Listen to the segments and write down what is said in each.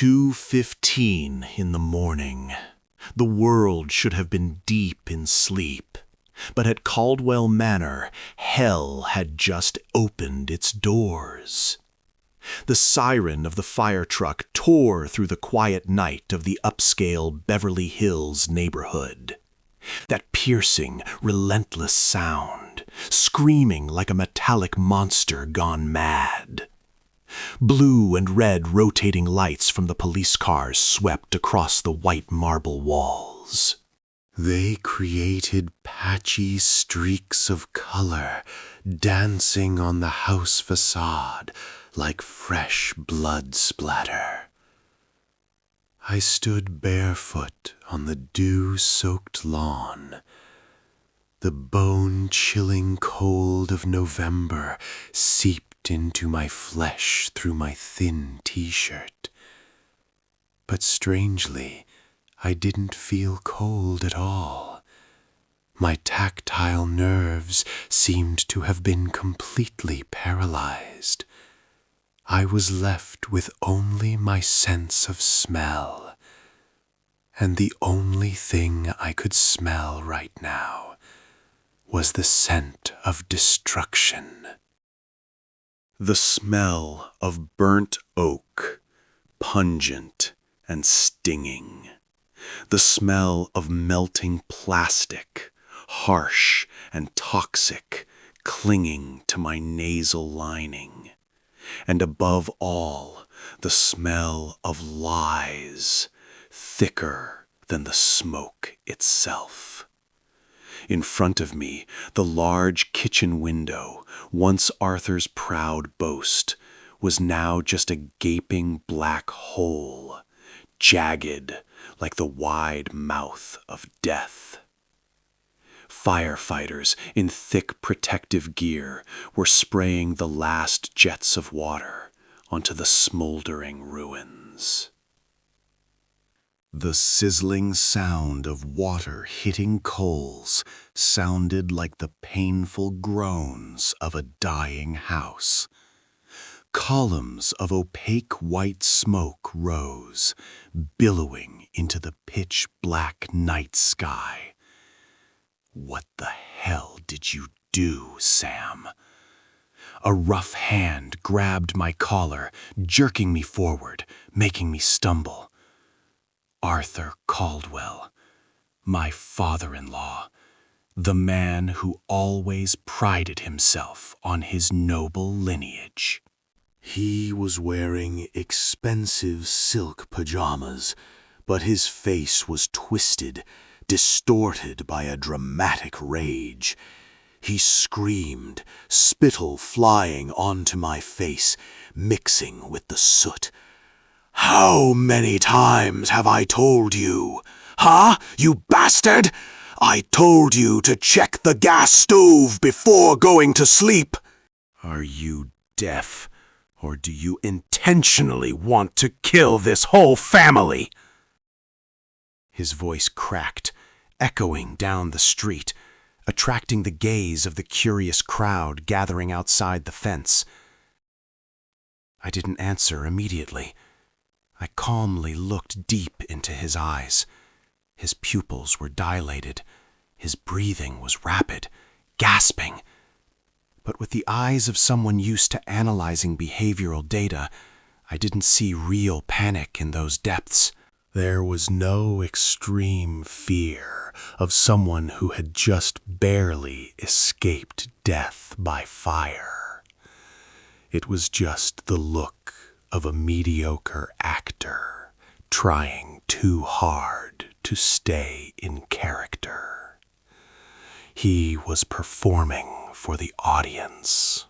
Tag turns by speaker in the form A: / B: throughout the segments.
A: 2:15 in the morning. The world should have been deep in sleep, but at Caldwell Manor, hell had just opened its doors. The siren of the fire truck tore through the quiet night of the upscale Beverly Hills neighborhood. That piercing, relentless sound, screaming like a metallic monster gone mad. Blue and red rotating lights from the police cars swept across the white marble walls. They created patchy streaks of color dancing on the house facade like fresh blood splatter. I stood barefoot on the dew-soaked lawn. The bone-chilling cold of November seeped into my flesh through my thin t-shirt. But strangely, I didn't feel cold at all. My tactile nerves seemed to have been completely paralyzed. I was left with only my sense of smell, and the only thing I could smell right now was the scent of destruction. The smell of burnt oak, pungent and stinging. The smell of melting plastic, harsh and toxic, clinging to my nasal lining. And above all, the smell of lies, thicker than the smoke itself. In front of me, the large kitchen window, once Arthur's proud boast, was now just a gaping black hole, jagged like the wide mouth of death. Firefighters in thick protective gear were spraying the last jets of water onto the smoldering ruins. The sizzling sound of water hitting coals sounded like the painful groans of a dying house. Columns of opaque white smoke rose, billowing into the pitch-black night sky. What the hell did you do, Sam? A rough hand grabbed my collar, jerking me forward, making me stumble. Arthur Caldwell, my father-in-law, the man who always prided himself on his noble lineage. He was wearing expensive silk pajamas, but his face was twisted, distorted by a dramatic rage. He screamed, spittle flying onto my face, mixing with the soot. "How many times have I told you? Huh, you bastard? I told you to check the gas stove before going to sleep." "Are you deaf, or do you intentionally want to kill this whole family?" His voice cracked, echoing down the street, attracting the gaze of the curious crowd gathering outside the fence. I didn't answer immediately. I calmly looked deep into his eyes. His pupils were dilated. His breathing was rapid, gasping. But with the eyes of someone used to analyzing behavioral data, I didn't see real panic in those depths. There was no extreme fear of someone who had just barely escaped death by fire. It was just the look of a mediocre actor trying too hard to stay in character. He was performing for the audience.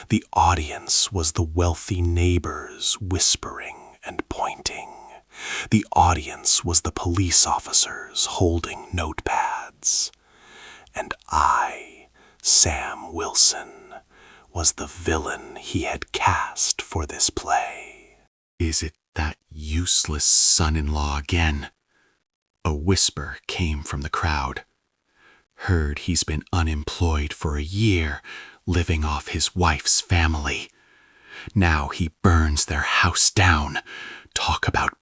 A: The audience was the wealthy neighbors whispering and pointing. The audience was the police officers holding notepads. And I, Sam Wilson, was the villain he had cast for this play. "Is it that useless son-in-law again?" A whisper came from the crowd. "Heard he's been unemployed for a year, living off his wife's family. Now he burns their house down. Talk about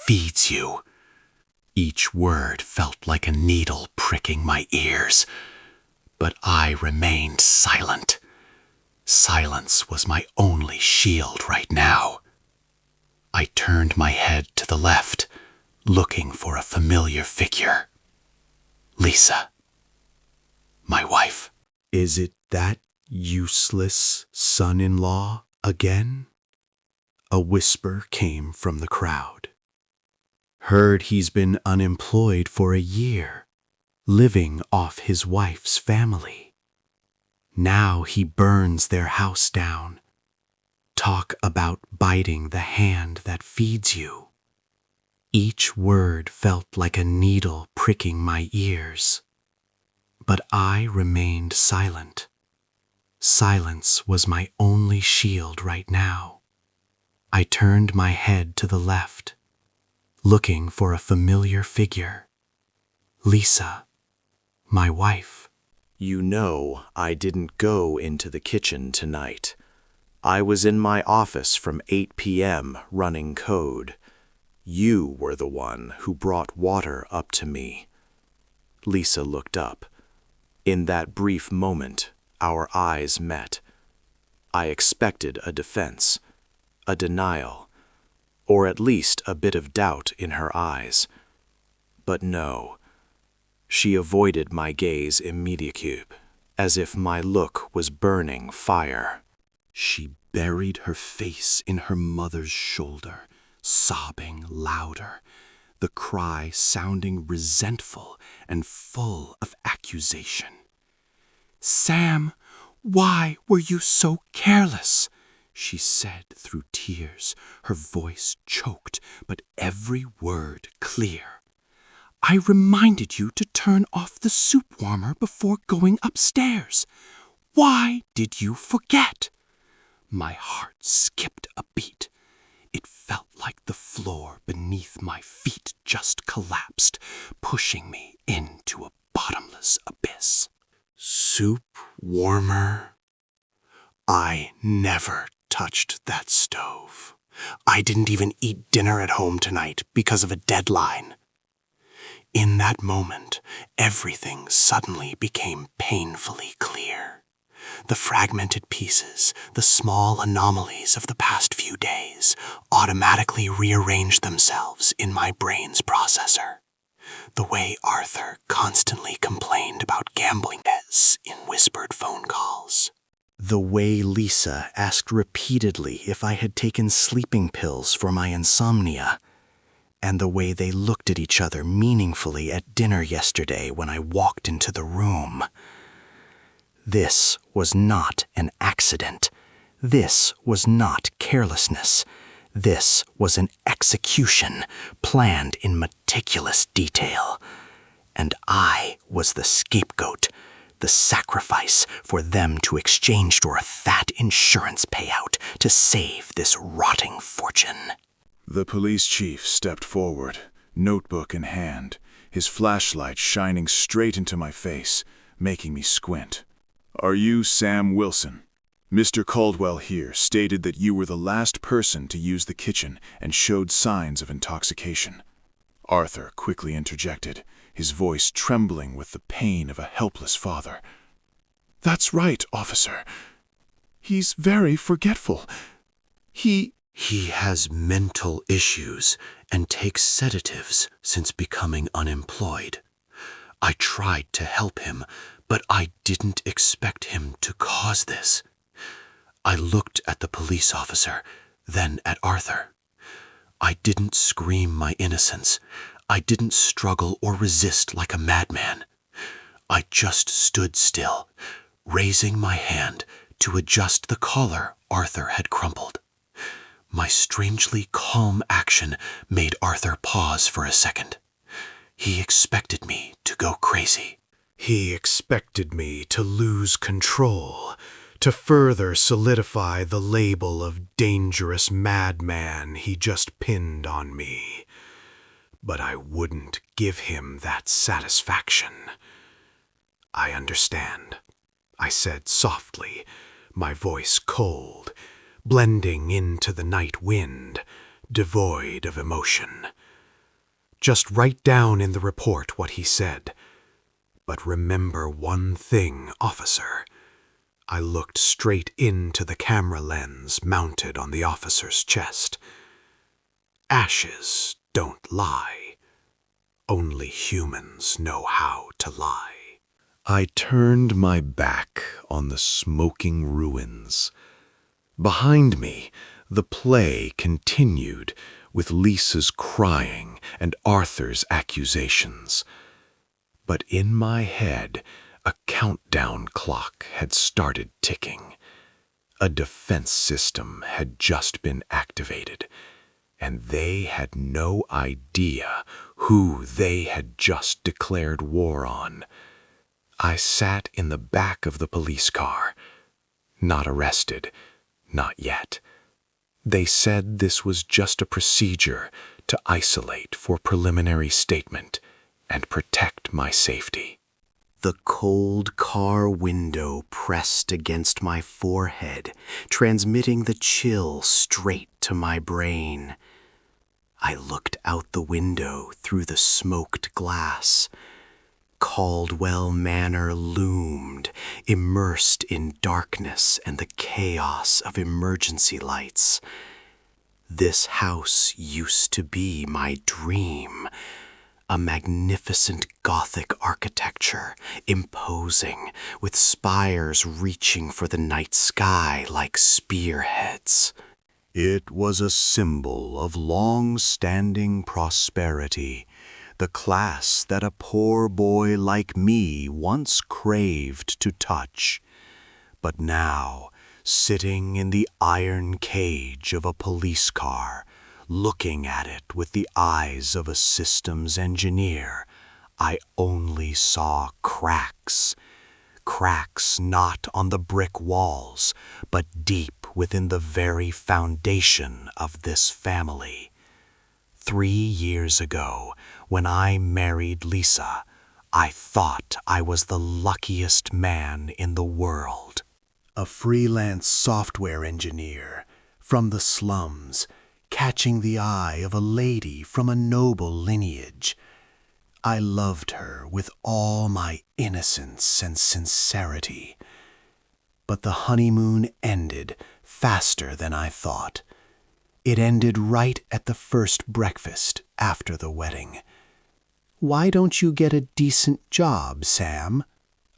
A: feeds you." Each word felt like a needle pricking my ears, but I remained silent. Silence was my only shield right now. I turned my head to the left, looking for a familiar figure. Lisa, my wife.
B: "Is it that useless son-in-law again?" A whisper came from the crowd. "Heard he's been unemployed for a year, living off his wife's family. Now he burns their house down. Talk about biting the hand that feeds you." Each word felt like a needle pricking my ears, but I remained silent. Silence was my only shield right now. I turned my head to the left, looking for a familiar figure. Lisa, my wife.
C: "You know I didn't go into the kitchen tonight. I was in my office from 8 p.m. running code. You were the one who brought water up to me." Lisa looked up. In that brief moment, our eyes met. I expected a defense, a denial, or at least a bit of doubt in her eyes. But no. She avoided my gaze immediately, as if my look was burning fire.
B: She buried her face in her mother's shoulder, sobbing louder, the cry sounding resentful and full of accusation. "Sam, why were you so careless?" she said through tears, her voice choked, but every word clear. "I reminded you to turn off the soup warmer before going upstairs. Why did you forget?" My heart skipped a beat. It felt like the floor beneath my feet just collapsed, pushing me into a bottomless abyss. Soup warmer? I never touched that stove. I didn't even eat dinner at home tonight because of a deadline. In that moment, everything suddenly became painfully clear. The fragmented pieces, the small anomalies of the past few days, automatically rearranged themselves in my brain's processor. The way Arthur constantly complained about gambling debts in whispered phone calls. The way Lisa asked repeatedly if I had taken sleeping pills for my insomnia. And the way they looked at each other meaningfully at dinner yesterday when I walked into the room. This was not an accident. This was not carelessness. This was an execution planned in meticulous detail. And I was the scapegoat, the sacrifice for them to exchange for a fat insurance payout to save this rotting fortune.
D: The police chief stepped forward, notebook in hand, his flashlight shining straight into my face, making me squint. "Are you Sam Wilson? Mr. Caldwell here stated that you were the last person to use the kitchen and showed signs of intoxication." Arthur quickly interjected, his voice trembling with the pain of a helpless father. "That's right, officer. He's very forgetful. He
B: has mental issues and takes sedatives since becoming unemployed. I tried to help him, but I didn't expect him to cause this." I looked at the police officer, then at Arthur. I didn't scream my innocence. I didn't struggle or resist like a madman. I just stood still, raising my hand to adjust the collar Arthur had crumpled. My strangely calm action made Arthur pause for a second. He expected me to go crazy. He expected me to lose control, to further solidify the label of dangerous madman he just pinned on me. But I wouldn't give him that satisfaction. "I understand," I said softly, my voice cold, blending into the night wind, devoid of emotion. Just write down in the report what he said. But remember one thing, officer. I looked straight into the camera lens mounted on the officer's chest. Ashes don't lie. Only humans know how to lie.
A: I turned my back on the smoking ruins. Behind me, the play continued with Lisa's crying and Arthur's accusations. But in my head, a countdown clock had started ticking. A defense system had just been activated, and they had no idea who they had just declared war on. I sat in the back of the police car. Not arrested, not yet. They said this was just a procedure to isolate for preliminary statement and protect my safety.
C: The cold car window pressed against my forehead, transmitting the chill straight to my brain. I looked out the window through the smoked glass. Caldwell Manor loomed, immersed in darkness and the chaos of emergency lights. This house used to be my dream. A magnificent Gothic architecture, imposing, with spires reaching for the night sky like spearheads.
A: It was a symbol of long-standing prosperity, the class that a poor boy like me once craved to touch. But now, sitting in the iron cage of a police car, looking at it with the eyes of a systems engineer, I only saw cracks. Cracks not on the brick walls, but deep within the very foundation of this family. 3 years ago, when I married Lisa, I thought I was the luckiest man in the world. A freelance software engineer from the slums, catching the eye of a lady from a noble lineage. I loved her with all my innocence and sincerity. But the honeymoon ended faster than I thought. It ended right at the first breakfast after the wedding. "Why don't you get a decent job, Sam?"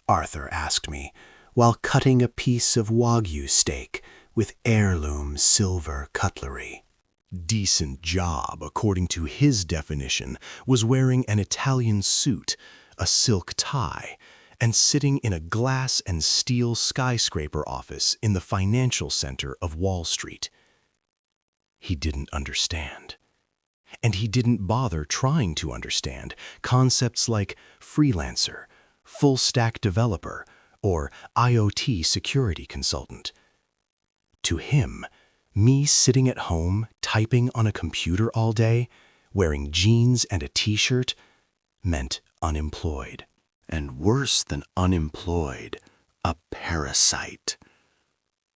A: Arthur asked me, while cutting a piece of Wagyu steak with heirloom silver cutlery. Decent job, according to his definition, was wearing an Italian suit, a silk tie, and sitting in a glass and steel skyscraper office in the financial center of Wall Street. He didn't understand. And he didn't bother trying to understand concepts like freelancer, full-stack developer, or IoT security consultant. To him, me sitting at home typing on a computer all day, wearing jeans and a t-shirt, meant unemployed. And worse than unemployed, a parasite.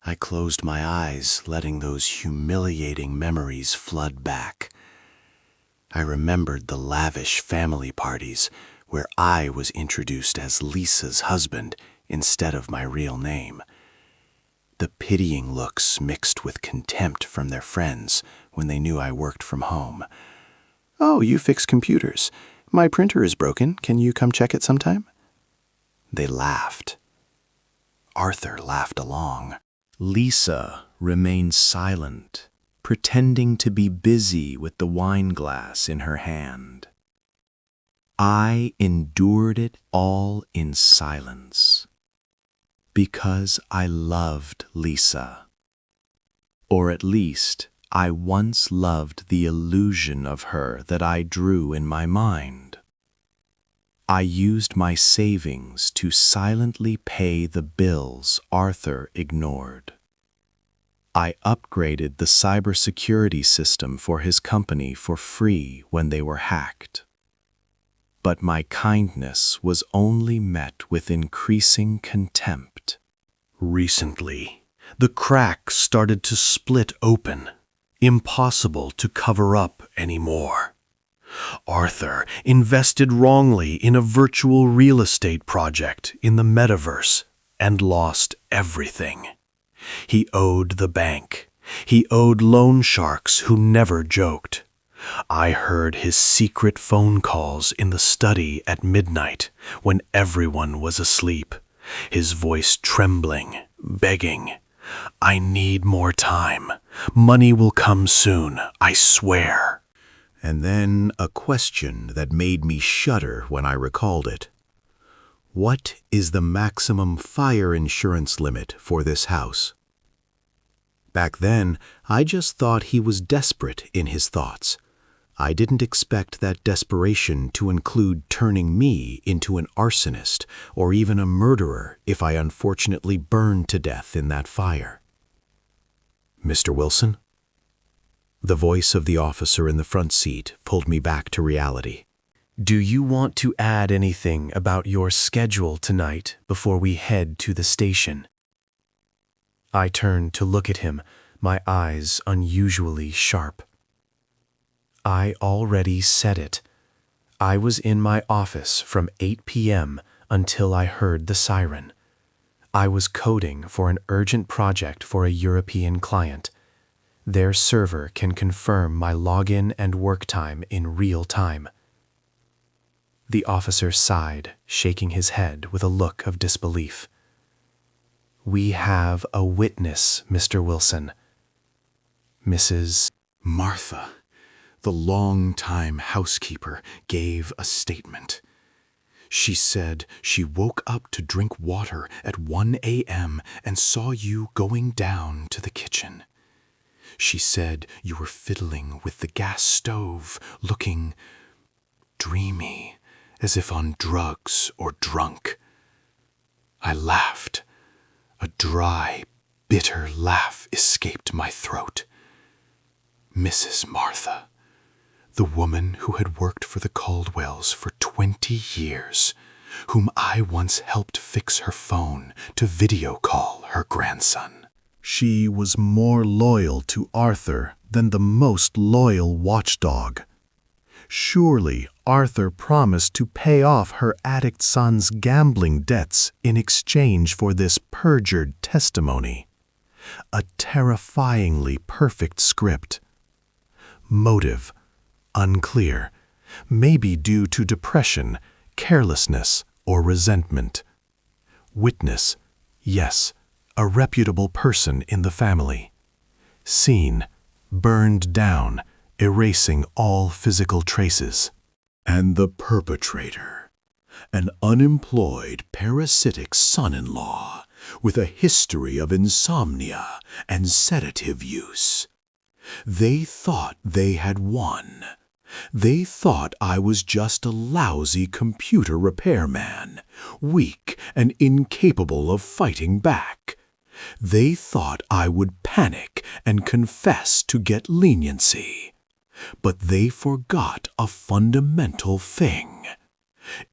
A: I closed my eyes, letting those humiliating memories flood back. I remembered the lavish family parties where I was introduced as Lisa's husband instead of my real name. The pitying looks mixed with contempt from their friends when they knew I worked from home. "Oh, you fix computers. My printer is broken. Can you come check it sometime?" They laughed. Arthur laughed along. Lisa remained silent, pretending to be busy with the wine glass in her hand. I endured it all in silence, because I loved Lisa. Or at least, I once loved the illusion of her that I drew in my mind. I used my savings to silently pay the bills Arthur ignored. I upgraded the cybersecurity system for his company for free when they were hacked. But my kindness was only met with increasing contempt. Recently, the cracks started to split open, impossible to cover up anymore.
B: Arthur invested wrongly in a virtual real estate project in the metaverse and lost everything. He owed the bank. He owed loan sharks who never joked. I heard his secret phone calls in the study at midnight when everyone was asleep, his voice trembling, begging, "I need more time. Money will come soon, I swear."
A: And then a question that made me shudder when I recalled it. What is the maximum fire insurance limit for this house? Back then, I just thought he was desperate in his thoughts. I didn't expect that desperation to include turning me into an arsonist or even a murderer if I unfortunately burned to death in that fire. "Mr. Wilson?" The voice of the officer in the front seat pulled me back to reality. "Do you want to add anything about your schedule tonight before we head to the station?" I turned to look at him, my eyes unusually sharp. I already said it. I was in my office from 8 p.m. until I heard the siren. I was coding for an urgent project for a European client. Their server can confirm my login and work time in real time. The officer sighed, shaking his head with a look of disbelief. "We have a witness, Mr. Wilson. Mrs.
B: Martha, the long-time housekeeper, gave a statement. She said she woke up to drink water at 1 a.m. and saw you going down to the kitchen. She said you were fiddling with the gas stove, looking dreamy, as if on drugs or drunk. I laughed. A dry, bitter laugh escaped my throat. Mrs. Martha, the woman who had worked for the Caldwells for 20 years, whom I once helped fix her phone to video call her grandson. She was more loyal to Arthur than the most loyal watchdog. Surely Arthur promised to pay off her addict son's gambling debts in exchange for this perjured testimony. A terrifyingly perfect script. Motive, unclear, maybe due to depression, carelessness, or resentment. Witness, yes, a reputable person in the family. Scene, burned down, erasing all physical traces. And the perpetrator, an unemployed parasitic son-in-law with a history of insomnia and sedative use. They thought they had won. They thought I was just a lousy computer repairman, weak and incapable of fighting back. They thought I would panic and confess to get leniency. But they forgot a fundamental thing.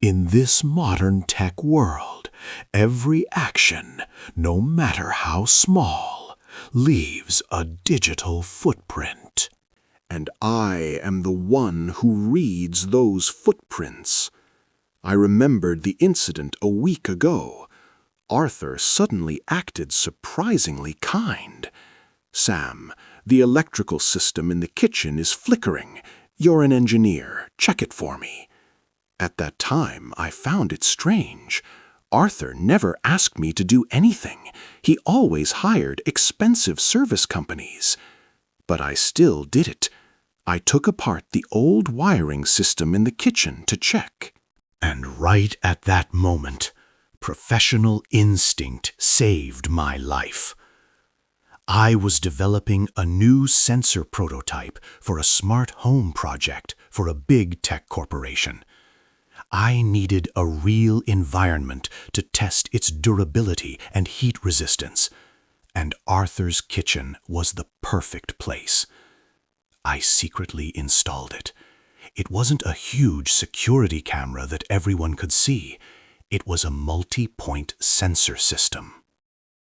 B: In this modern tech world, every action, no matter how small, leaves a digital footprint. And I am the one who reads those footprints. I remembered the incident a week ago. Arthur suddenly acted surprisingly kind. "Sam, the electrical system in the kitchen is flickering. You're an engineer. Check it for me." At that time, I found it strange. Arthur never asked me to do anything. He always hired expensive service companies. But I still did it. I took apart the old wiring system in the kitchen to check. And right at that moment, professional instinct saved my life. I was developing a new sensor prototype for a smart home project for a big tech corporation. I needed a real environment to test its durability and heat resistance, and Arthur's kitchen was the perfect place. I secretly installed it. It wasn't a huge security camera that everyone could see. It was a multi-point sensor system.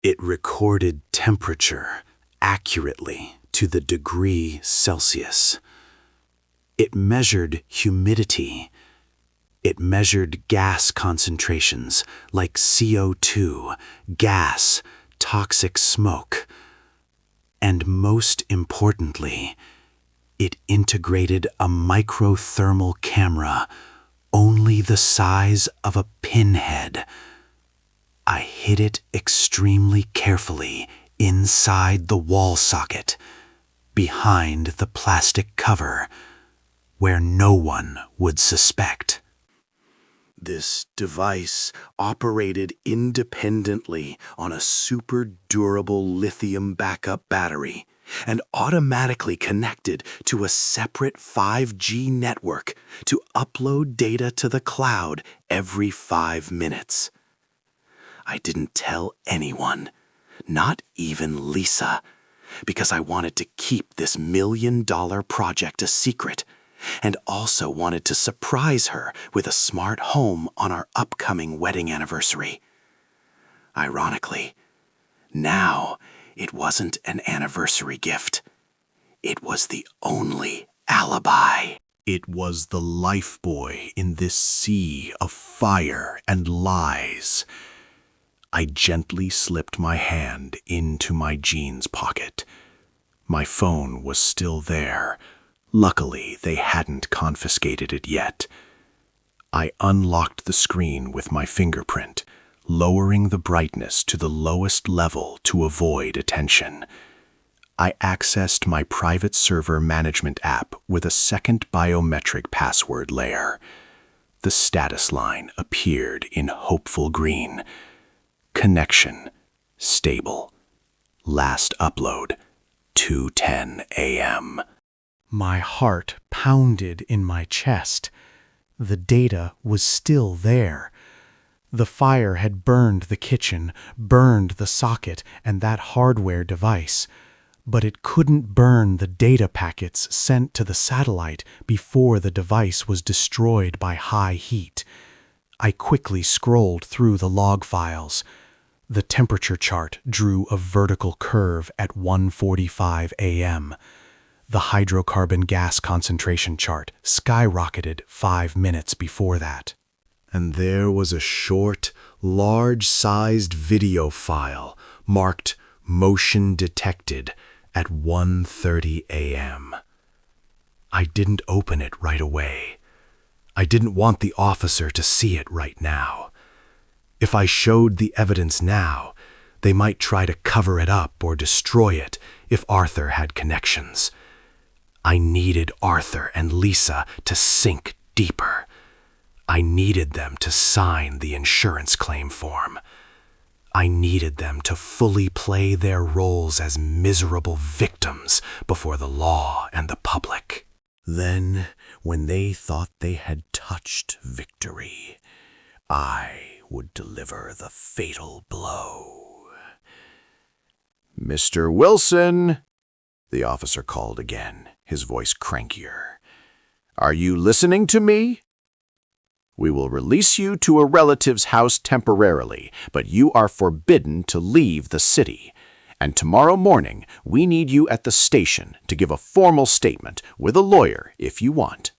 B: It recorded temperature accurately to the degree Celsius. It measured humidity. It measured gas concentrations like CO2, gas, toxic smoke. And most importantly, it integrated a microthermal camera, only the size of a pinhead. I hid it extremely carefully inside the wall socket, behind the plastic cover, where no one would suspect.
C: This device operated independently on a super durable lithium backup battery and automatically connected to a separate 5G network to upload data to the cloud every 5 minutes. I didn't tell anyone, not even Lisa, because I wanted to keep this $1 million project a secret, and also wanted to surprise her with a smart home on our upcoming wedding anniversary. Ironically, now it wasn't an anniversary gift. It was the only alibi.
B: It was the lifebuoy in this sea of fire and lies. I gently slipped my hand into my jeans pocket. My phone was still there. Luckily, they hadn't confiscated it yet. I unlocked the screen with my fingerprint, lowering the brightness to the lowest level to avoid attention. I accessed my private server management app with a second biometric password layer. The status line appeared in hopeful green. Connection stable. Last upload 2:10 a.m. My heart pounded in my chest. The data was still there. The fire had burned the kitchen, burned the socket and that hardware device, but it couldn't burn the data packets sent to the satellite before the device was destroyed by high heat. I quickly scrolled through the log files. The temperature chart drew a vertical curve at 1:45 a.m. The hydrocarbon gas concentration chart skyrocketed 5 minutes before that. And there was a short, large-sized video file marked Motion Detected at 1:30 a.m. I didn't open it right away. I didn't want the officer to see it right now. If I showed the evidence now, they might try to cover it up or destroy it if Arthur had connections. I needed Arthur and Lisa to sink deeper. I needed them to sign the insurance claim form. I needed them to fully play their roles as miserable victims before the law and the public. Then, when they thought they had touched victory, I would deliver the fatal blow. "Mr. Wilson," the officer called again, his voice crankier. "Are you listening to me? We will release you to a relative's house temporarily, but you are forbidden to leave the city. And tomorrow morning, we need you at the station to give a formal statement with a lawyer if you want."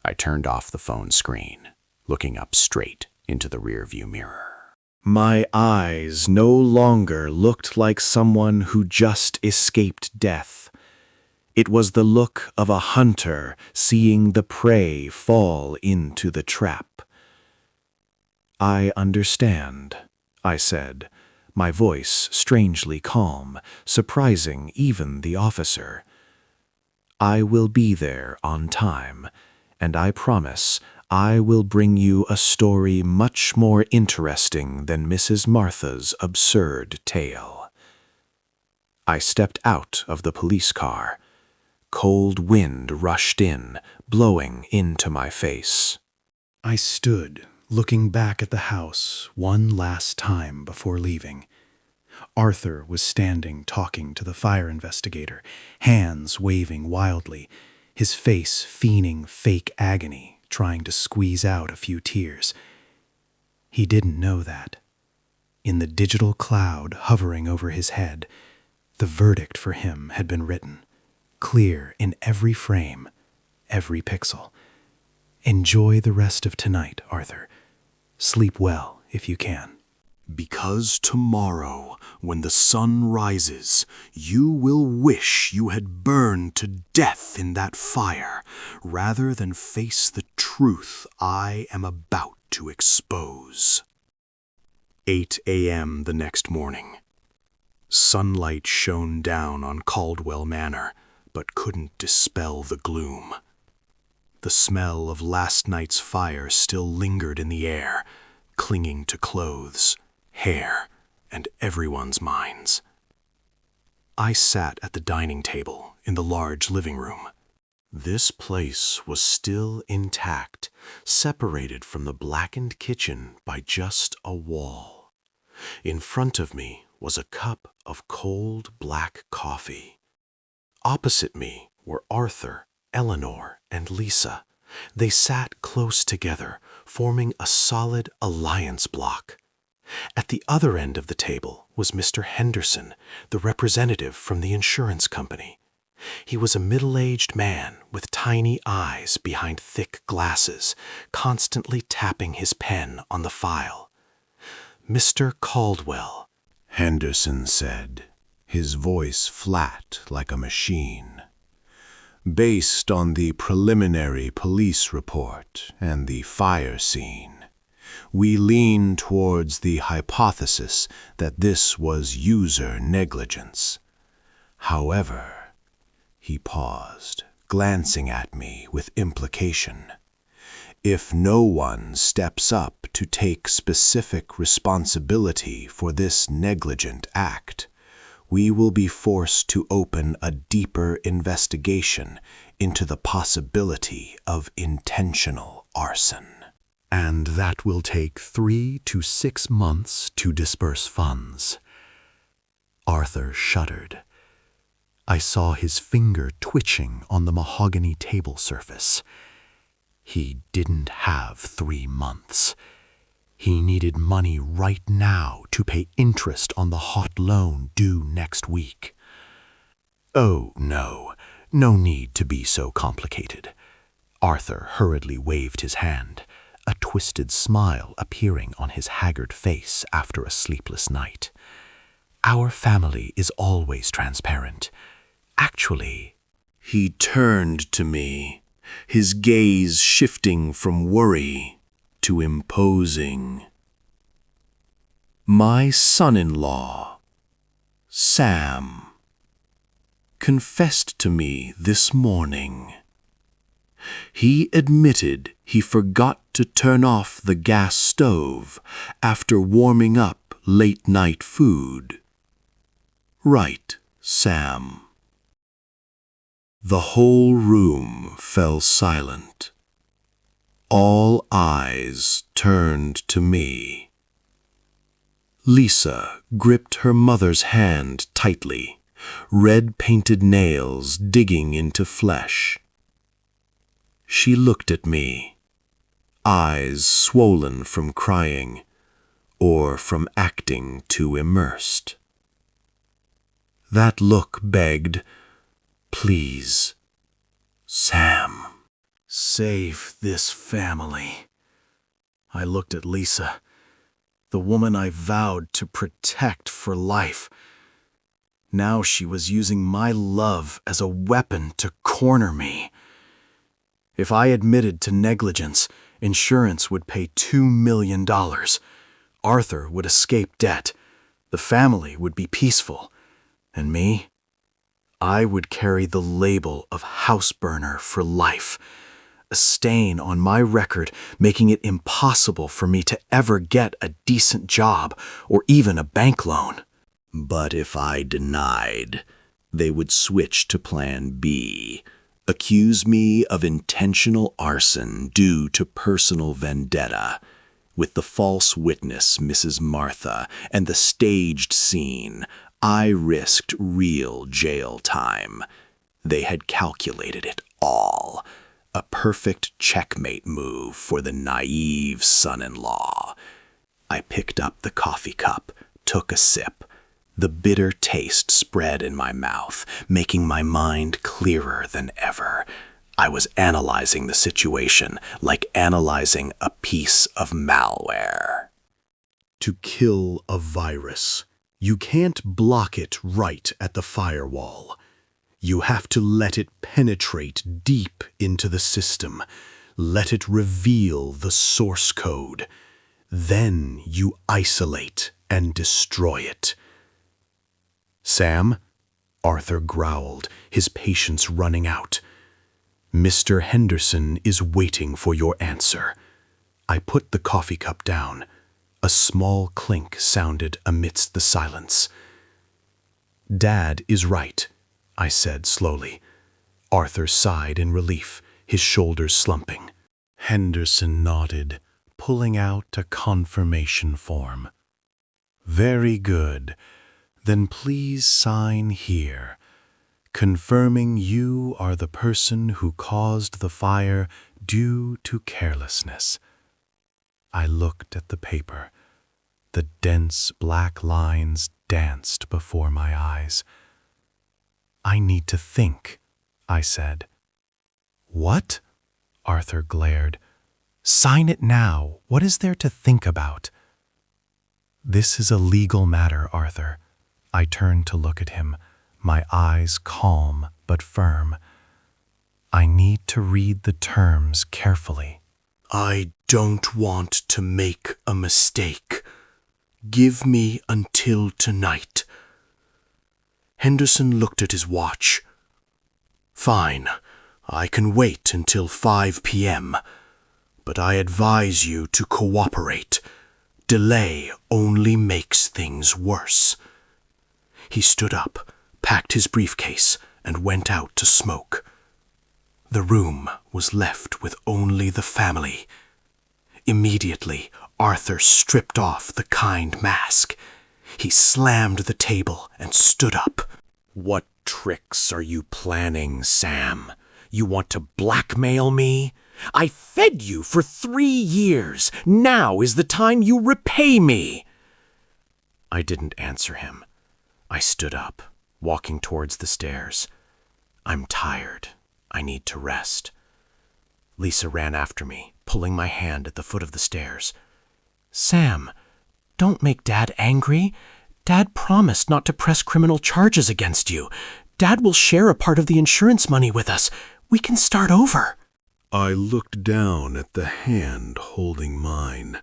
B: I turned off the phone screen, looking up straight into the rearview mirror. My eyes no longer looked like someone who just escaped death. It was the look of a hunter seeing the prey fall into the trap. "I understand," I said, my voice strangely calm, surprising even the officer. "I will be there on time, and I promise I will bring you a story much more interesting than Mrs. Martha's absurd tale." I stepped out of the police car. Cold wind rushed in, blowing into my face. I stood, looking back at the house one last time before leaving. Arthur was standing talking to the fire investigator, hands waving wildly, his face fiending fake agony, trying to squeeze out a few tears. He didn't know that. In the digital cloud hovering over his head, the verdict for him had been written, clear in every frame, every pixel. Enjoy the rest of tonight, Arthur. Sleep well if you can. Because tomorrow, when the sun rises, you will wish you had burned to death in that fire, rather than face the truth I am about to expose. 8 a.m. the next morning. Sunlight shone down on Caldwell Manor, but couldn't dispel the gloom. The smell of last night's fire still lingered in the air, clinging to clothes, hair, and everyone's minds. I sat at the dining table in the large living room. This place was still intact, separated from the blackened kitchen by just a wall. In front of me was a cup of cold black coffee. Opposite me were Arthur, Eleanor, and Lisa. They sat close together, forming a solid alliance block. At the other end of the table was Mr. Henderson, the representative from the insurance company. He was a middle-aged man with tiny eyes behind thick glasses, constantly tapping his pen on the file. Mr. Caldwell,
A: Henderson said, his voice flat like a machine. Based on the preliminary police report and the fire scene, we lean towards the hypothesis that this was user negligence. However, he paused, glancing at me with implication. If no one steps up to take specific responsibility for this negligent act, we will be forced to open a deeper investigation into the possibility of intentional arson. And that will take 3 to 6 months to disperse funds. Arthur shuddered. I saw his finger twitching on the mahogany table surface. He didn't have 3 months. He needed money right now to pay interest on the hot loan due next week. Oh, no need to be so complicated. Arthur hurriedly waved his hand, a twisted smile appearing on his haggard face after a sleepless night. Our family is always transparent. Actually, he turned to me, his gaze shifting from worry to imposing. My son-in-law, Sam, confessed to me this morning. He admitted he forgot to turn off the gas stove after warming up late-night food. Right, Sam. The whole room fell silent. All eyes turned to me. Lisa gripped her mother's hand tightly, red-painted nails digging into flesh. She looked at me, eyes swollen from crying or from acting too immersed. That look begged, "Please, Sam, save this family." I looked at Lisa, the woman I vowed to protect for life. Now she was using my love as a weapon to corner me. If I admitted to negligence, insurance would pay $2 million. Arthur would escape debt. The family would be peaceful. And me? I would carry the label of house burner for life, a stain on my record making it impossible for me to ever get a decent job or even a bank loan. But if I denied, they would switch to Plan B, accuse me of intentional arson due to personal vendetta. With the false witness, Mrs. Martha, and the staged scene, I risked real jail time. They had calculated it all. A perfect checkmate move for the naive son-in-law. I picked up the coffee cup, took a sip. The bitter taste spread in my mouth, making my mind clearer than ever.
C: I was analyzing the situation like analyzing a piece of malware.
A: To kill a virus, you can't block it right at the firewall. You have to let it penetrate deep into the system. Let it reveal the source code. Then you isolate and destroy it. Sam, Arthur growled, his patience running out. Mr. Henderson is waiting for your answer. I put the coffee cup down. A small clink sounded amidst the silence. Dad is right, I said slowly. Arthur sighed in relief, his shoulders slumping. Henderson nodded, pulling out a confirmation form. Very good. Then please sign here, confirming you are the person who caused the fire due to carelessness. I looked at the paper. The dense black lines danced before my eyes. I need to think, I said. What? Arthur glared. Sign it now. What is there to think about? This is a legal matter, Arthur. I turned to look at him, my eyes calm but firm. I need to read the terms carefully.
C: I don't want to make a mistake. Give me until tonight. Henderson looked at his watch. Fine, I can wait until 5 p.m., but I advise you to cooperate. Delay only makes things worse. He stood up, packed his briefcase, and went out to smoke. The room was left with only the family. Immediately, Arthur stripped off the kind mask. He slammed the table and stood up. What tricks are you planning, Sam? You want to blackmail me? I fed you for 3 years. Now is the time you repay me. I didn't answer him. I stood up, walking towards the stairs. I'm tired. I need to rest. Lisa ran after me, pulling my hand at the foot of the stairs. Sam, don't make Dad angry. Dad promised not to press criminal charges against you. Dad will share a part of the insurance money with us. We can start over.
A: I looked down at the hand holding mine.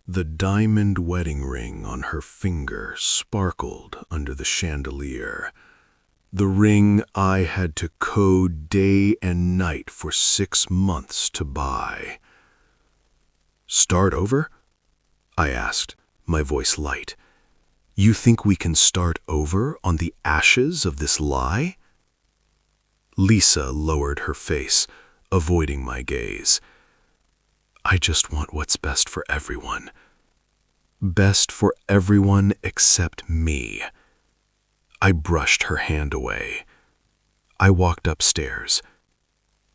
A: The diamond wedding ring on her finger sparkled under the chandelier. The ring I had to code day and night for 6 months to buy. Start over? I asked, my voice light. You think we can start over on the ashes of this lie? Lisa lowered her face, avoiding my gaze. I just want what's best for everyone. Best for everyone except me. I brushed her hand away. I walked upstairs,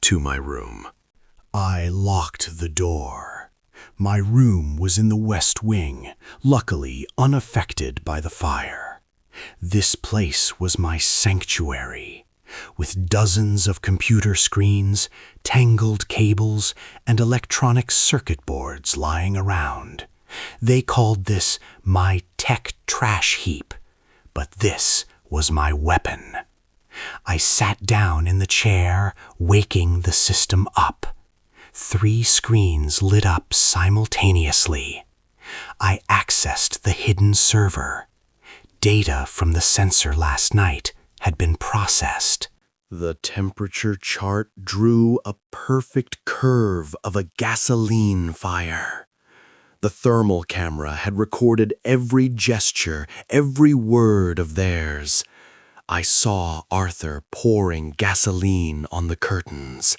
A: to my room. I locked the door. My room was in the west wing, luckily unaffected by the fire. This place was my sanctuary, with dozens of computer screens, tangled cables, and electronic circuit boards lying around. They called this my tech trash heap, but this was my weapon. I sat down in the chair, waking the system up. 3 screens lit up simultaneously. I accessed the hidden server. Data from the sensor last night had been processed. The temperature chart drew a perfect curve of a gasoline fire. The thermal camera had recorded every gesture, every word of theirs. I saw Arthur pouring gasoline on the curtains.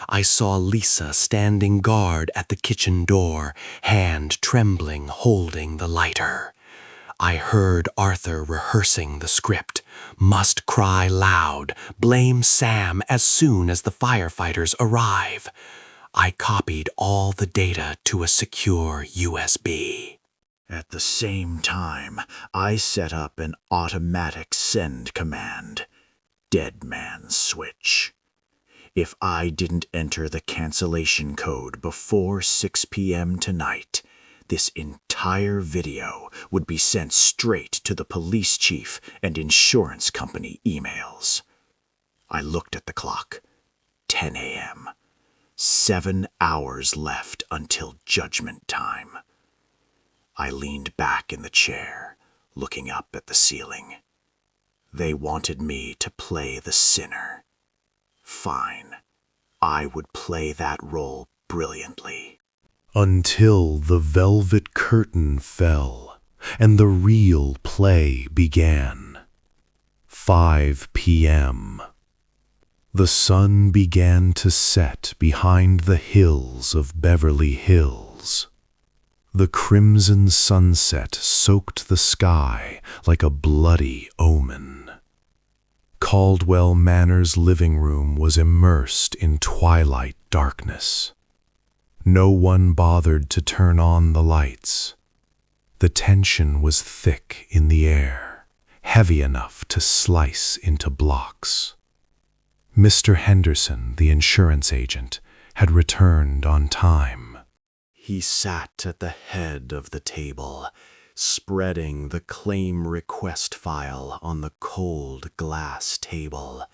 A: I saw Lisa standing guard at the kitchen door, hand trembling, holding the lighter. I heard Arthur rehearsing the script. Must cry loud, blame Sam as soon as the firefighters arrive. I copied all the data to a secure USB.
E: At the same time, I set up an automatic send command. Dead man switch. If I didn't enter the cancellation code before 6 p.m. tonight, this entire video would be sent straight to the police chief and insurance company emails. I looked at the clock. 10 a.m. 7 hours left until judgment time. I leaned back in the chair, looking up at the ceiling. They wanted me to play the sinner. Fine. I would play that role brilliantly.
A: Until the velvet curtain fell and the real play began. 5 p.m. The sun began to set behind the hills of Beverly Hills. The crimson sunset soaked the sky like a bloody omen. Caldwell Manor's living room was immersed in twilight darkness. No one bothered to turn on the lights. The tension was thick in the air, heavy enough to slice into blocks. Mr. Henderson, the insurance agent, had returned on time.
B: He sat at the head of the table, spreading the claim request file on the cold glass table.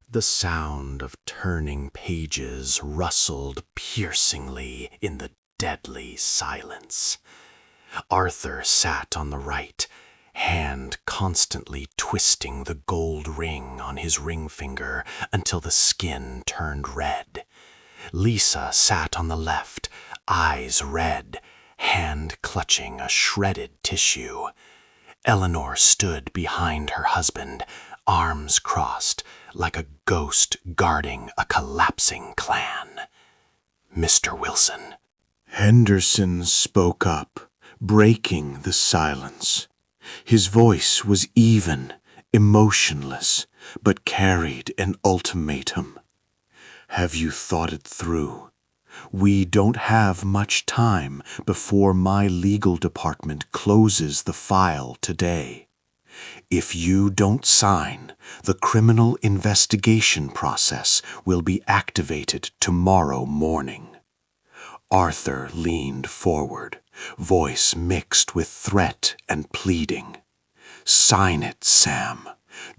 B: The sound of turning pages rustled piercingly in the deadly silence. Arthur sat on the right, hand constantly twisting the gold ring on his ring finger until the skin turned red. Lisa sat on the left, eyes red, hand clutching a shredded tissue. Eleanor stood behind her husband, arms crossed, like a ghost guarding a collapsing clan. Mr. Wilson.
C: Henderson spoke up, breaking the silence. His voice was even, emotionless, but carried an ultimatum. Have you thought it through? We don't have much time before my legal department closes the file today. If you don't sign, the criminal investigation process will be activated tomorrow morning. Arthur leaned forward, voice mixed with threat and pleading. Sign it, Sam.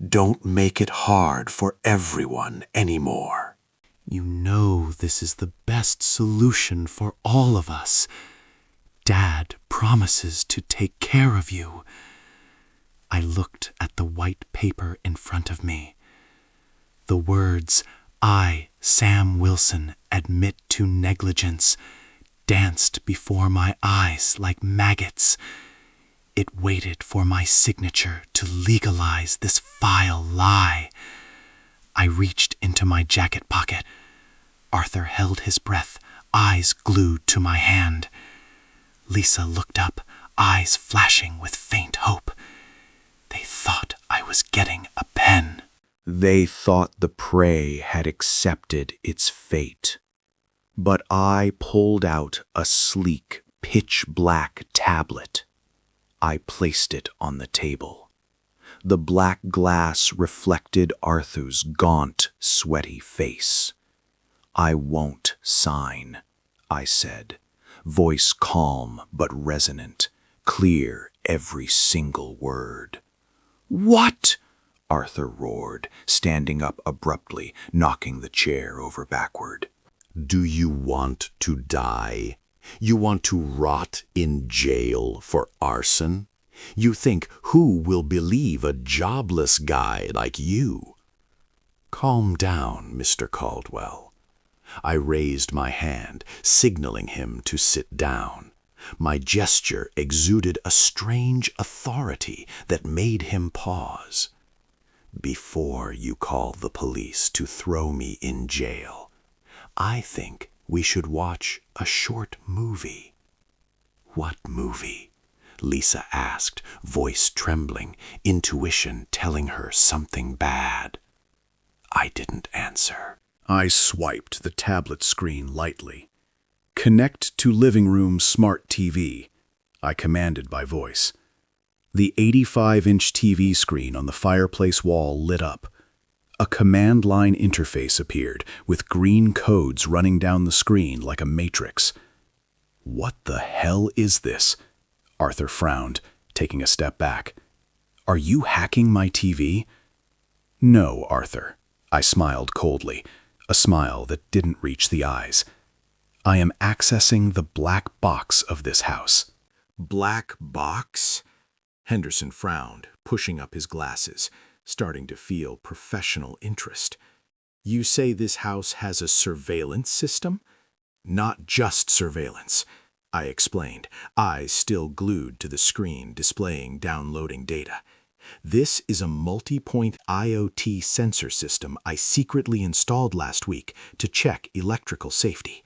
C: Don't make it hard for everyone anymore.
B: You know this is the best solution for all of us. Dad promises to take care of you. I looked at the white paper in front of me. The words, "I, Sam Wilson, admit to negligence," danced before my eyes like maggots. It waited for my signature to legalize this vile lie. I reached into my jacket pocket. Arthur held his breath, eyes glued to my hand. Lisa looked up, eyes flashing with faint hope. They thought I was getting a pen.
C: They thought the prey had accepted its fate. But I pulled out a sleek, pitch-black tablet. I placed it on the table. The black glass reflected Arthur's gaunt, sweaty face. I won't sign, I said, voice calm but resonant, clear every single word. What? Arthur roared, standing up abruptly, knocking the chair over backward.
A: Do you want to die? You want to rot in jail for arson? You think who will believe a jobless guy like you? Calm down, Mr. Caldwell. I raised my hand, signaling him to sit down. My gesture exuded a strange authority that made him pause. Before you call the police to throw me in jail, I think we should watch a short movie. What movie? Lisa asked, voice trembling, intuition telling her something bad. I didn't answer.
D: I swiped the tablet screen lightly. Connect to living room smart TV, I commanded by voice. The 85-inch TV screen on the fireplace wall lit up.
A: A command line interface appeared, with green codes running down the screen like a matrix. "What the hell is this?" Arthur frowned, taking a step back. "Are you hacking my TV?" "No, Arthur." I smiled coldly, a smile that didn't reach the eyes. "I am accessing the black box of this house."
B: Black box? Henderson frowned, pushing up his glasses, starting to feel professional interest. You say this house has a surveillance system? Not just surveillance, I explained, eyes still glued to the screen displaying downloading data. This is a multi-point IoT sensor system I secretly installed last week to check electrical safety.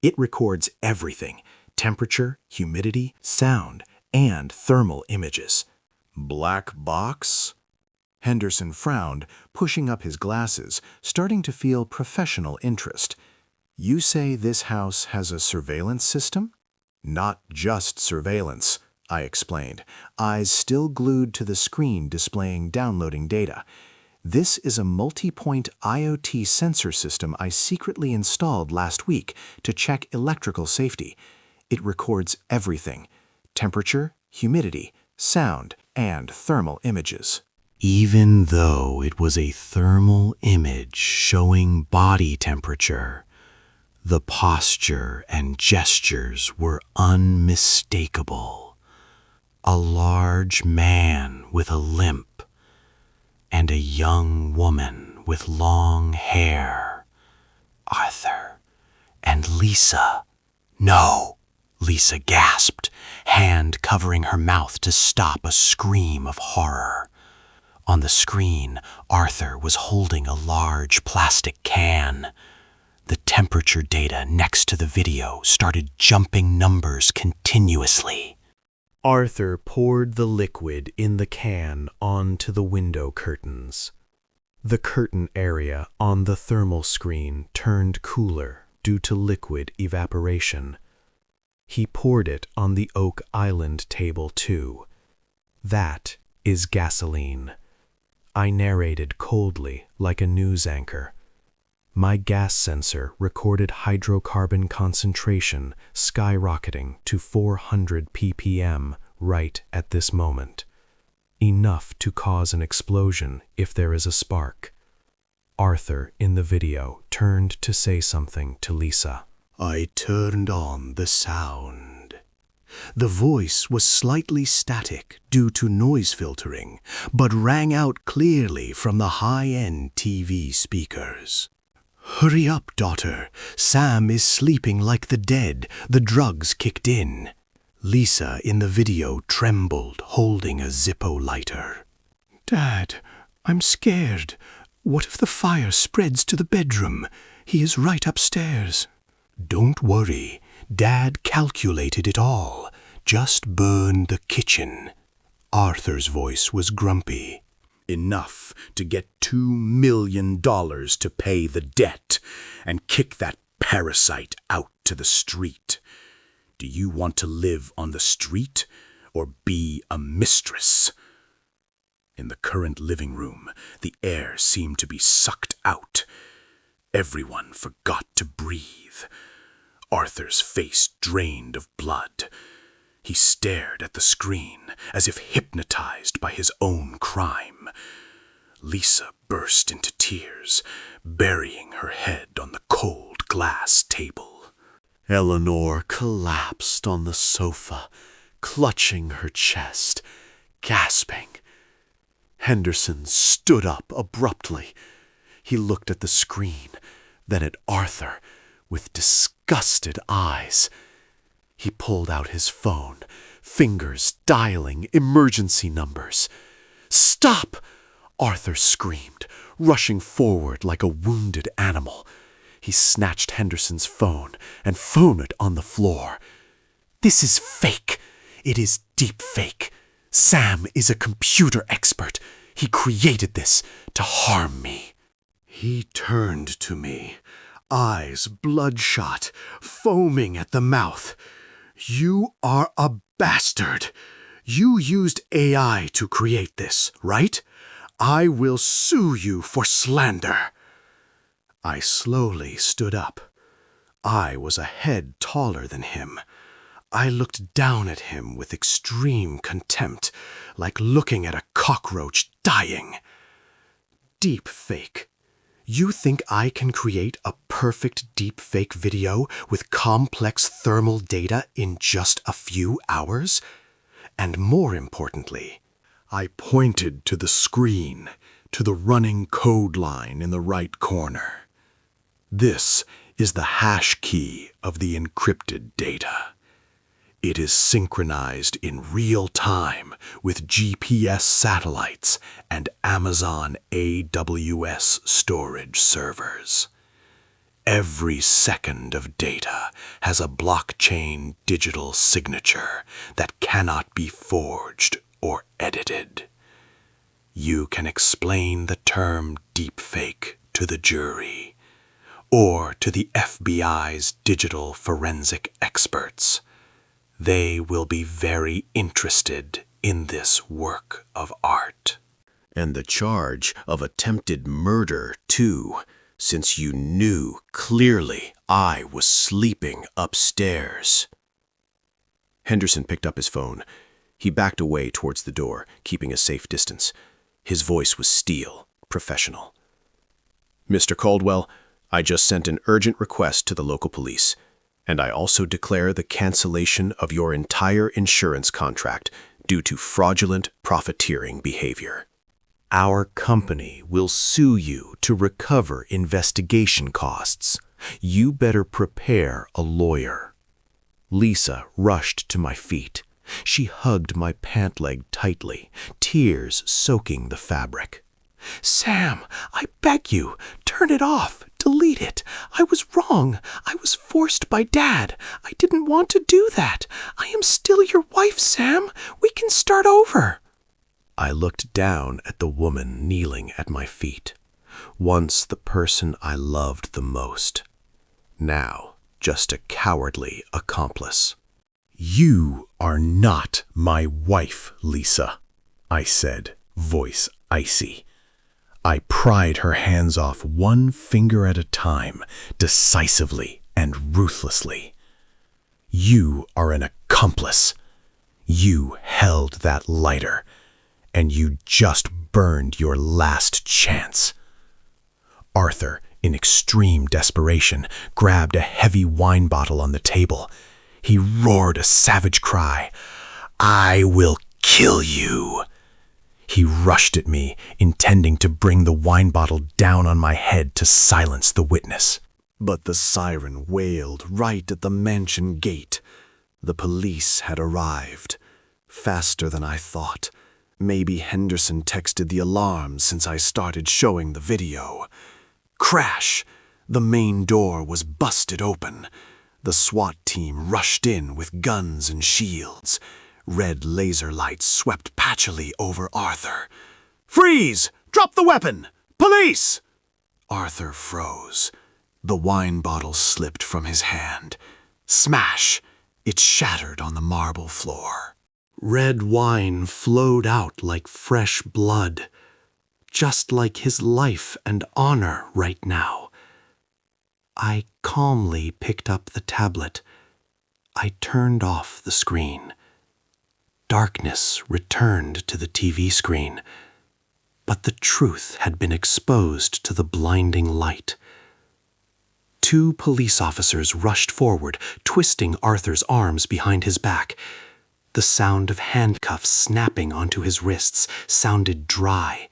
B: It records everything: temperature, humidity, sound, and thermal images.
C: Black box?
B: Henderson frowned, pushing up his glasses, starting to feel professional interest. You say this house has a surveillance system? Not just surveillance, I explained, eyes still glued to the screen displaying downloading data. This is a multi-point IoT sensor system I secretly installed last week to check electrical safety. It records everything: temperature, humidity, sound, and thermal images.
E: Even though it was a thermal image showing body temperature, the posture and gestures were unmistakable. A large man with a limp, and a young woman with long hair. Arthur and Lisa. "No!" Lisa gasped, hand covering her mouth to stop a scream of horror. On the screen, Arthur was holding a large plastic can. The temperature data next to the video started jumping numbers continuously. Arthur poured the liquid in the can onto the window curtains. The curtain area on the thermal screen turned cooler due to liquid evaporation. He poured it on the Oak Island table too. "That is gasoline," I narrated coldly like a news anchor. My gas sensor recorded hydrocarbon concentration skyrocketing to 400 ppm right at this moment. Enough to cause an explosion if there is a spark. Arthur in the video turned to say something to Lisa. I turned on the sound. The voice was slightly static due to noise filtering, but rang out clearly from the high-end TV speakers. "Hurry up, daughter. Sam is sleeping like the dead. The drugs kicked in." Lisa in the video trembled, holding a Zippo lighter. "Dad, I'm scared. What if the fire spreads to the bedroom? He is right upstairs." "Don't worry. Dad calculated it all. Just burn the kitchen." Arthur's voice was grumpy. "Enough to get $2 million to pay the debt and kick that parasite out to the street. Do you want to live on the street or be a mistress?" In the current living room, the air seemed to be sucked out. Everyone forgot to breathe. Arthur's face drained of blood. He stared at the screen as if hypnotized by his own crime. Lisa burst into tears, burying her head on the cold glass table. Eleanor collapsed on the sofa, clutching her chest, gasping. Henderson stood up abruptly. He looked at the screen, then at Arthur, with disgusted eyes. He pulled out his phone, fingers dialing emergency numbers. "Stop!" Arthur screamed, rushing forward like a wounded animal. He snatched Henderson's phone and threw it on the floor. "This is fake. It is deep fake. Sam is a computer expert. He created this to harm me." He turned to me, eyes bloodshot, foaming at the mouth. "You are a bastard. You used AI to create this, right?
B: I will sue you for slander." I slowly stood up. I was a head taller than him. I looked down at him with extreme contempt, like looking at a cockroach dying. Deep fake. You think I can create a perfect deep fake video with complex thermal data in just a few hours? And more importantly, I pointed to the screen, to the running code line in the right corner. This is the hash key of the encrypted data. It is synchronized in real time with GPS satellites and Amazon AWS storage servers. Every second of data has a blockchain digital signature that cannot be forged or edited. You can explain the term deepfake to the jury or to the FBI's digital forensic experts. They will be very interested in this work of art. And the charge of attempted murder, too, since you knew clearly I was sleeping upstairs. Henderson picked up his phone. He backed away towards the door, keeping a safe distance. His voice was steel, professional. "Mr. Caldwell, I just sent an urgent request to the local police. And I also declare the cancellation of your entire insurance contract due to fraudulent profiteering behavior. Our company will sue you to recover investigation costs. You better prepare a lawyer." Lisa rushed to my feet. She hugged my pant leg tightly, tears soaking the fabric. "Sam, I beg you, turn it off. Delete it. I was wrong. I was forced by Dad. I didn't want to do that. I am still your wife, Sam. We can start over." I looked down at the woman kneeling at my feet. Once the person I loved the most. Now just a cowardly accomplice. "You are not my wife, Lisa," I said, voice icy. I pried her hands off one finger at a time, decisively and ruthlessly. "You are an accomplice. You held that lighter, and you just burned your last chance." Arthur, in extreme desperation, grabbed a heavy wine bottle on the table. He roared a savage cry. "I will kill you." He rushed at me, intending to bring the wine bottle down on my head to silence the witness. But the siren wailed right at the mansion gate. The police had arrived. Faster than I thought. Maybe Henderson texted the alarm since I started showing the video. Crash! The main door was busted open. The SWAT team rushed in with guns and shields. Red laser lights swept patchily over Arthur. "Freeze! Drop the weapon! Police!" Arthur froze. The wine bottle slipped from his hand. Smash! It shattered on the marble floor. Red wine flowed out like fresh blood, just like his life and honor right now. I calmly picked up the tablet. I turned off the screen. Darkness returned to the TV screen, but the truth had been exposed to the blinding light. 2 police officers rushed forward, twisting Arthur's arms behind his back. The sound of handcuffs snapping onto his wrists sounded dry.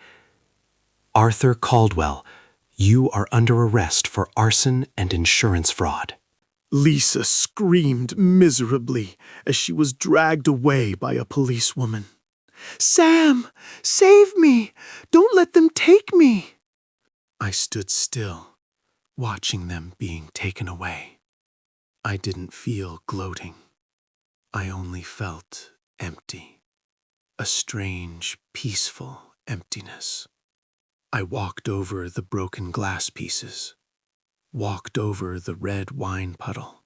B: "Arthur Caldwell, you are under arrest for arson and insurance fraud." Lisa screamed miserably as she was dragged away by a policewoman. "Sam, save me! Don't let them take me!" I stood still, watching them being taken away. I didn't feel gloating. I only felt empty. A strange, peaceful emptiness. I walked over the broken glass pieces. Walked over the red wine puddle,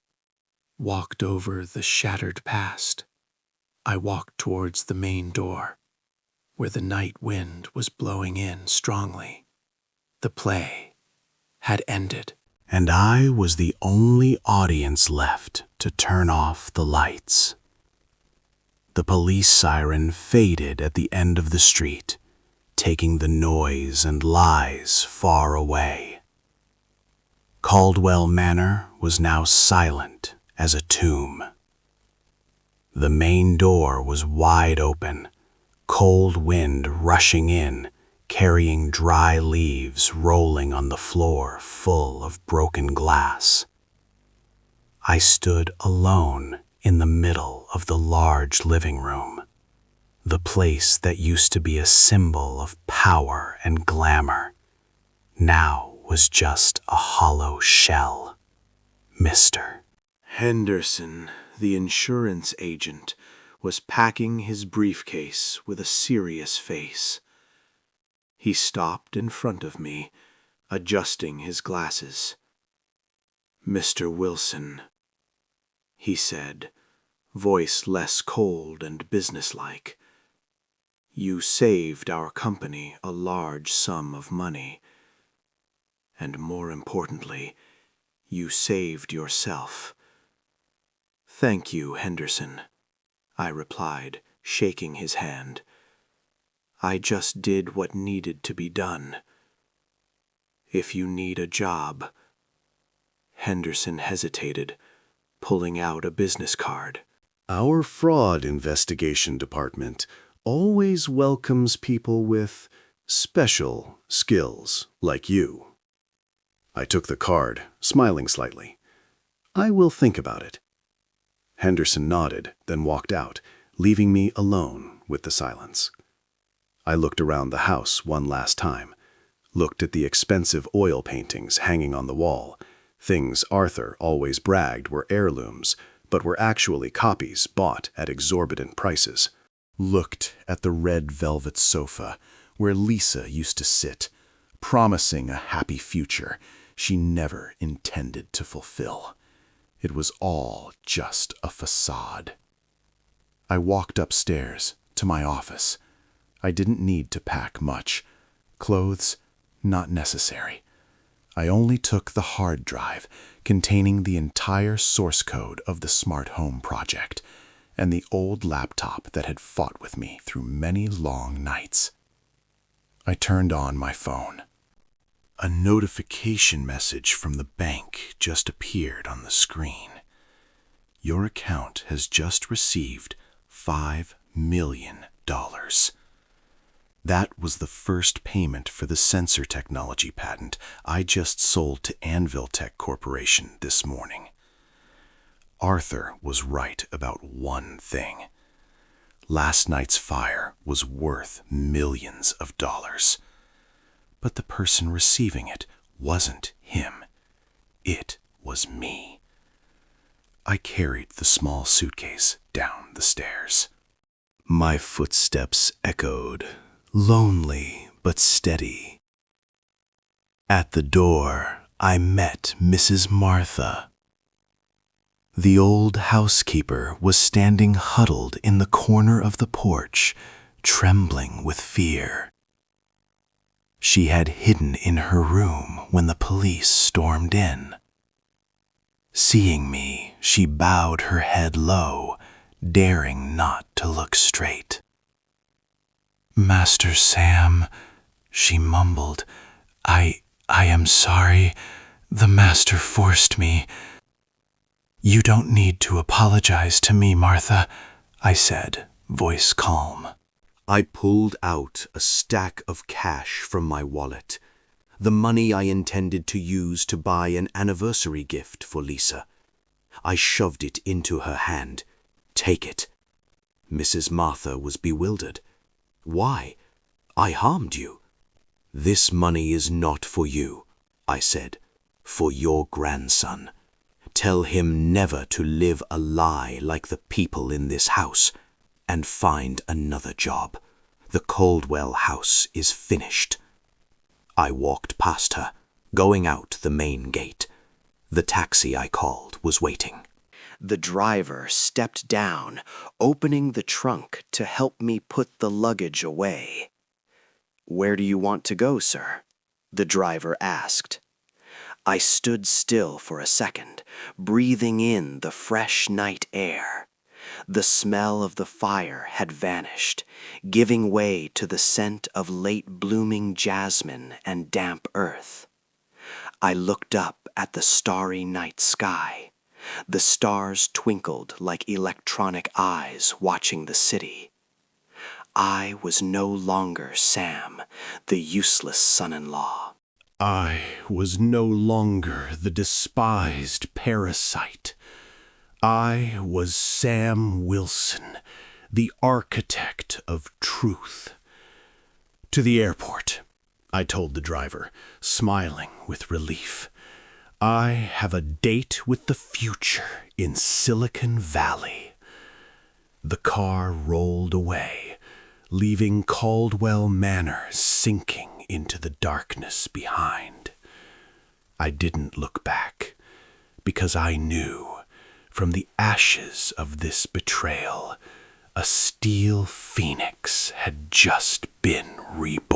B: walked over the shattered past. I walked towards the main door, where the night wind was blowing in strongly. The play had ended, and I was the only audience left to turn off the lights. The police siren faded at the end of the street, taking the noise and lies far away. Caldwell Manor was now silent as a tomb. The main door was wide open, cold wind rushing in, carrying dry leaves rolling on the floor full of broken glass. I stood alone in the middle of the large living room, the place that used to be a symbol of power and glamour, now was just a hollow shell. Mr. Henderson, the insurance agent, was packing his briefcase with a serious face. He stopped in front of me, adjusting his glasses. "Mr. Wilson," he said, voice less cold and businesslike, "you saved our company a large sum of money. And more importantly, you saved yourself." "Thank you, Henderson," I replied, shaking his hand. "I just did what needed to be done. If you need a job—" Henderson hesitated, pulling out a business card.
C: "Our fraud investigation department always welcomes people with special skills like you." I took the card, smiling slightly. "I will think about it." Henderson nodded, then walked out, leaving me alone with the silence. I looked around the house one last time, looked at the expensive oil paintings hanging on the wall, things Arthur always bragged were heirlooms, but were actually copies bought at exorbitant prices. Looked at the red velvet sofa where Lisa used to sit, promising a happy future she never intended to fulfill. It was all just a facade. I walked upstairs to my office. I didn't need to pack much. Clothes, not necessary. I only took the hard drive containing the entire source code of the smart home project and the old laptop that had fought with me through many long nights. I turned on my phone. A notification message from the bank just appeared on the screen. "Your account has just received $5 million. That was the first payment for the sensor technology patent I just sold to Anvil Tech Corporation this morning." Arthur was right about one thing. Last night's fire was worth millions of dollars. But the person receiving it wasn't him. It was me. I carried the small suitcase down the stairs. My footsteps echoed, lonely but steady. At the door, I met Mrs. Martha. The old housekeeper was standing huddled in the corner of the porch, trembling with fear. She had hidden in her room when the police stormed in. Seeing me, she bowed her head low, daring not to look straight. "Master Sam," she mumbled, I am sorry. The master forced me." "You don't need to apologize to me, Martha," I said, voice calm. I pulled out a stack of cash from my wallet, the money I intended to use to buy an anniversary gift for Lisa. I shoved it into her hand. "Take it." Mrs. Martha was bewildered. "Why? I harmed you." "This money is not for you," I said. "For your grandson. Tell him never to live a lie like the people in this house, and find another job. The Caldwell house is finished." I walked past her, going out the main gate. The taxi I called was waiting. The driver stepped down, opening the trunk to help me put the luggage away. "Where do you want to go, sir?" the driver asked. I stood still for a second, breathing in the fresh night air. The smell of the fire had vanished, giving way to the scent of late-blooming jasmine and damp earth. I looked up at the starry night sky. The stars twinkled like electronic eyes watching the city. I was no longer Sam, the useless son-in-law.
A: I was no longer the despised parasite. I was Sam Wilson, the architect of truth. "To the airport," I told the driver, smiling with relief. "I have a date with the future in Silicon Valley." The car rolled away, leaving Caldwell Manor sinking into the darkness behind. I didn't look back, because I knew, from the ashes of this betrayal, a steel phoenix had just been reborn.